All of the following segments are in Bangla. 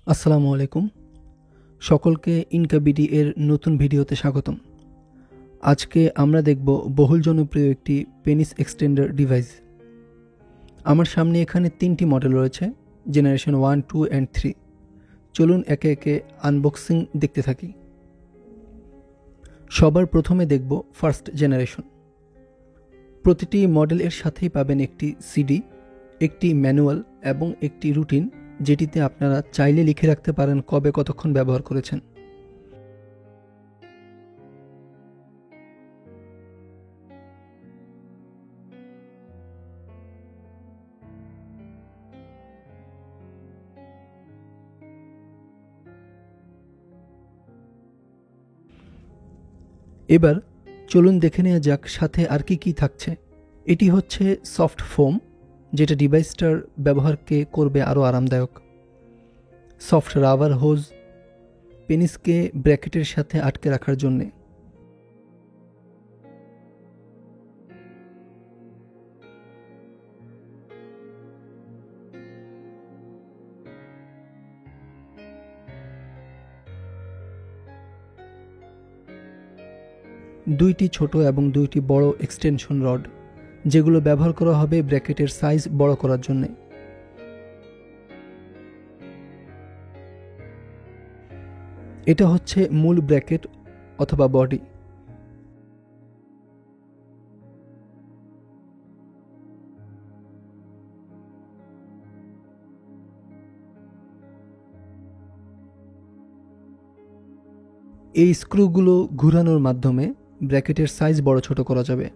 আসসালামু আলাইকুম। সকলকে ইনকাবিডি এর নতুন ভিডিওতে স্বাগতম। আজকে আমরা দেখব বহুল জনপ্রিয় একটি পেনিস এক্সটেন্ডার ডিভাইস। আমার সামনে এখানে 3টি মডেল রয়েছে, জেনারেশন 1, 2 অ্যান্ড 3। চলুন একে একে আনবক্সিং দেখতে থাকি। সবার প্রথমে দেখব ফার্স্ট জেনারেশন। প্রতিটি মডেলের সাথেই পাবেন একটি সিডি, একটি ম্যানুয়াল এবং একটি রুটিন, যেটিতে আপনারা চাইলে লিখে রাখতে পারেন কবে কতক্ষণ ব্যবহার করেছেন। এবার চলুন দেখে নেওয়া যাক সাথে আর কি থাকছে। এটি হচ্ছে সফট ফোম, যেটা ডিভাইসটার ব্যবহারকে করবে আরও আরামদায়ক। সফট রাবার হোজ, পেনিসকে ব্র্যাকেটের সাথে আটকে রাখার জন্যে। দুইটি ছোট এবং দুইটি বড় এক্সটেনশন রড, যেগুলো ব্যবহার করা হবে ব্র্যাকেটের সাইজ বড় করার জন্যে। এটা হচ্ছে মূল ব্র্যাকেট অথবা বডি। এই স্ক্রুগুলো ঘুরানোর মাধ্যমে ব্র্যাকেটের সাইজ বড় ছোট করা যাবে।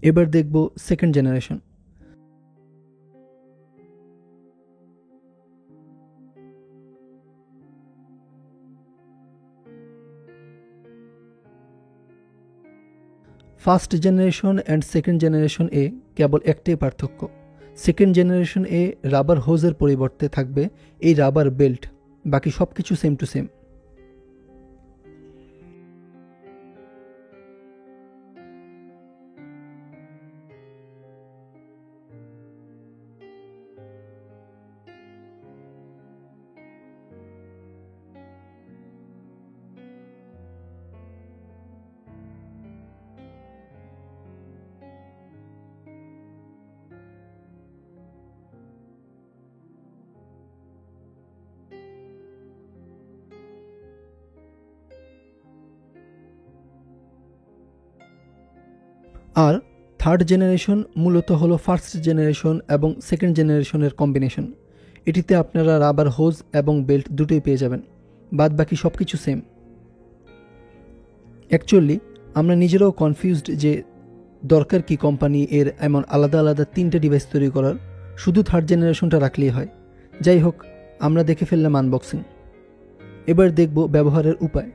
এবার দেখব second generation. First generation and second generation এ কেবল একটাই পার্থক্য। সেকেন্ড জেনারেশন এ রাবার হোজের পরিবর্তে থাকবে এই রাবার বেল্ট, বাকি সব কিছু সেম টু সেম। আর থার্ড জেনারেশন মূলত হলো ফার্স্ট জেনারেশন এবং সেকেন্ড জেনারেশনের কম্বিনেশন। এটিতে আপনারা রাবার হোজ এবং বেল্ট দুটোই পেয়ে যাবেন, বাদ বাকি সব কিছু সেম। অ্যাকচুয়ালি আমরা নিজেরাও কনফিউজড যে দরকার কি কোম্পানি এর এমন আলাদা আলাদা 3টে ডিভাইস তৈরি করার, শুধু থার্ড জেনারেশনটা রাখলেই হয়। যাই হোক, আমরা দেখে ফেললাম আনবক্সিং। এবার দেখব ব্যবহারের উপায়।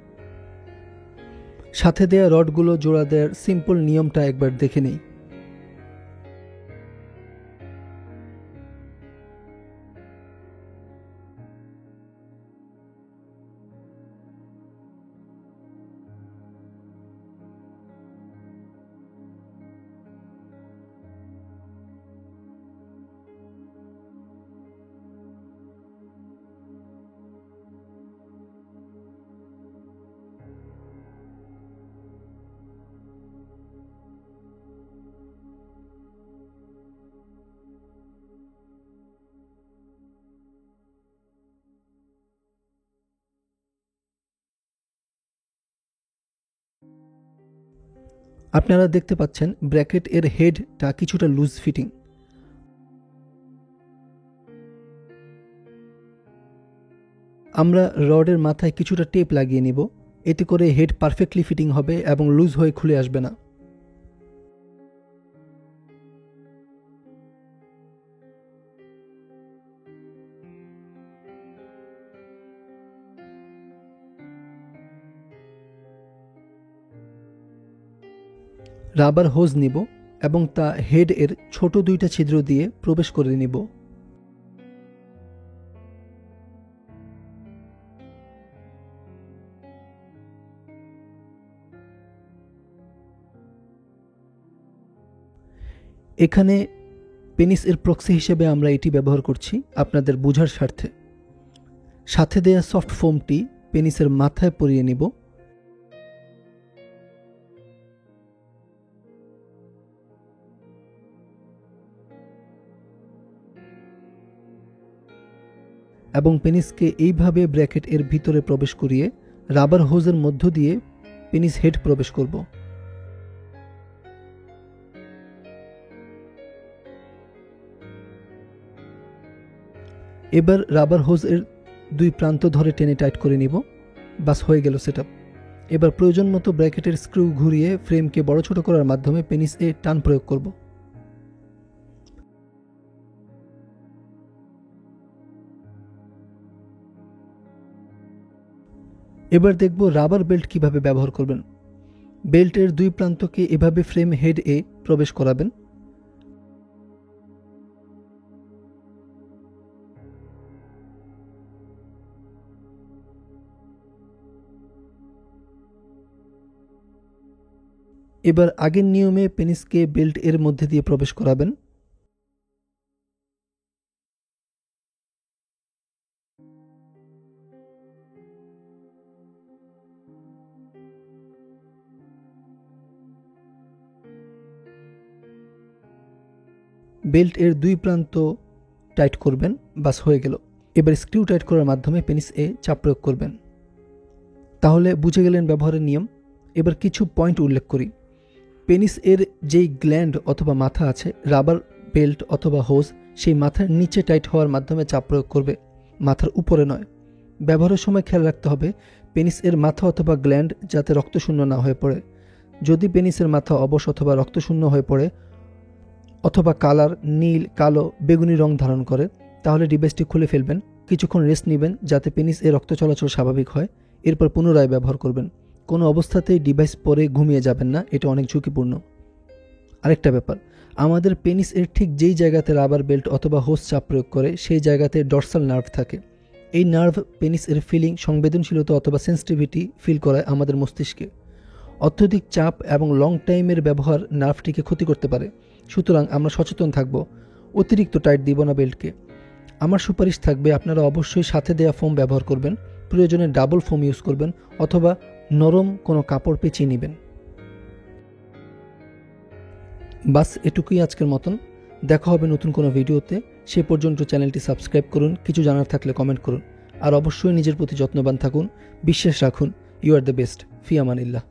সাথে দেয়া রডগুলো জোড়া দেওয়ার সিম্পল নিয়মটা একবার দেখে নেই। আপনারা দেখতে পাচ্ছেন ব্র্যাকেট এর হেডটা কিছুটা লুজ ফিটিং। আমরা রডের মাথায় কিছুটা টেপ লাগিয়ে নিব, এতে করে হেড পারফেক্টলি ফিটিং হবে এবং লুজ হয়ে খুলে আসবে না। রাবার হোজ নিব এবং তা হেড এর ছোট 2টা ছিদ্র দিয়ে প্রবেশ করে নিব। এখানে পেনিস এর প্রক্সি হিসেবে আমরা এটি ব্যবহার করছি আপনাদের বোঝার স্বার্থে। সাথে দেয়া সফট ফোমটি পেনিসের মাথায় পরিয়ে নিব। এবং পেনিসকে এইভাবে ব্র্যাকেট এর ভিতরে প্রবেশ করিয়ে রাবার হোজের মধ্য দিয়ে পেনিস হেড প্রবেশ করব। এবার রাবার হোজ এর দুই প্রান্ত ধরে টেনে টাইট করে নিব। বাস হয়ে গেল সেটআপ। এবার প্রয়োজন মতো ব্র্যাকেটের স্ক্রু ঘুরিয়ে ফ্রেমকে বড় ছোট করার মাধ্যমে পেনিস এ টান প্রয়োগ করব। এবার দেখব রাবার বেল্ট কিভাবে ব্যবহার করবেন। বেল্টের দুই প্রান্তকে এভাবে ফ্রেম হেড এ প্রবেশ করাবেন। এবার আগের নিয়মে পেনিসকে বেল্ট এর মধ্যে দিয়ে প্রবেশ করাবেন। বেল্ট এর দুই প্রান্ত টাইট করবেন। বাস হয়ে গেল। এবার স্ক্রু টাইট করার মাধ্যমে পেনিস এ চাপ প্রয়োগ করবেন। তাহলে বুঝে গেলেন ব্যবহারের নিয়ম। এবার কিছু পয়েন্ট উল্লেখ করি। পেনিস এর যেই গ্ল্যান্ড অথবা মাথা আছে, রাবার বেল্ট অথবা হোজ সেই মাথার নিচে টাইট হওয়ার মাধ্যমে চাপ প্রয়োগ করবে, মাথার উপরে নয়। ব্যবহারের সময় খেয়াল রাখতে হবে পেনিস এর মাথা অথবা গ্ল্যান্ড যাতে রক্তশূন্য না হয়ে পড়ে। যদি পেনিসের মাথা অবশ অথবা রক্তশূন্য হয়ে পড়ে অথবা কালার নীল, কালো, বেগুনি রং ধারণ করে, তাহলে ডিভাইসটি খুলে ফেলবেন। কিছুক্ষণ রেস্ট নেবেন যাতে পেনিস এর রক্ত চলাচল স্বাভাবিক হয়। এরপর পুনরায় ব্যবহার করবেন। কোনো অবস্থাতেই ডিভাইস পরে ঘুমিয়ে যাবেন না, এটা অনেক ঝুঁকিপূর্ণ। আরেকটা ব্যাপার, আমাদের পেনিস এর ঠিক যেই জায়গাতে রাবার বেল্ট অথবা হোস চাপ প্রয়োগ করে সেই জায়গাতে ডরসাল নার্ভ থাকে। এই নার্ভ পেনিস এর ফিলিং, সংবেদনশীলতা অথবা সেন্সিটিভিটি ফিল করায় আমাদের মস্তিষ্কে। অত্যধিক চাপ এবং লং টাইমের ব্যবহার নার্ভটিকে ক্ষতি করতে পারে। সুতরাং আমরা সচেতন থাকব, অতিরিক্ত টাইট দিব না বেল্টকে। আমার সুপারিশ থাকবে আপনারা অবশ্যই সাথে দেয়া ফোম ব্যবহার করবেন। প্রয়োজনে ডাবল ফোম ইউজ করবেন অথবা নরম কোনো কাপড় পেঁচিয়ে নেবেন। বাস এটুকুই আজকের মতন। দেখা হবে নতুন কোনো ভিডিওতে। সে পর্যন্ত চ্যানেলটি সাবস্ক্রাইব করুন, কিছু জানার থাকলে কমেন্ট করুন। আর অবশ্যই নিজের প্রতি যত্নবান থাকুন। বিশ্বাস রাখুন, ইউ আর দ্য বেস্ট। ফি আমানিল্লাহ।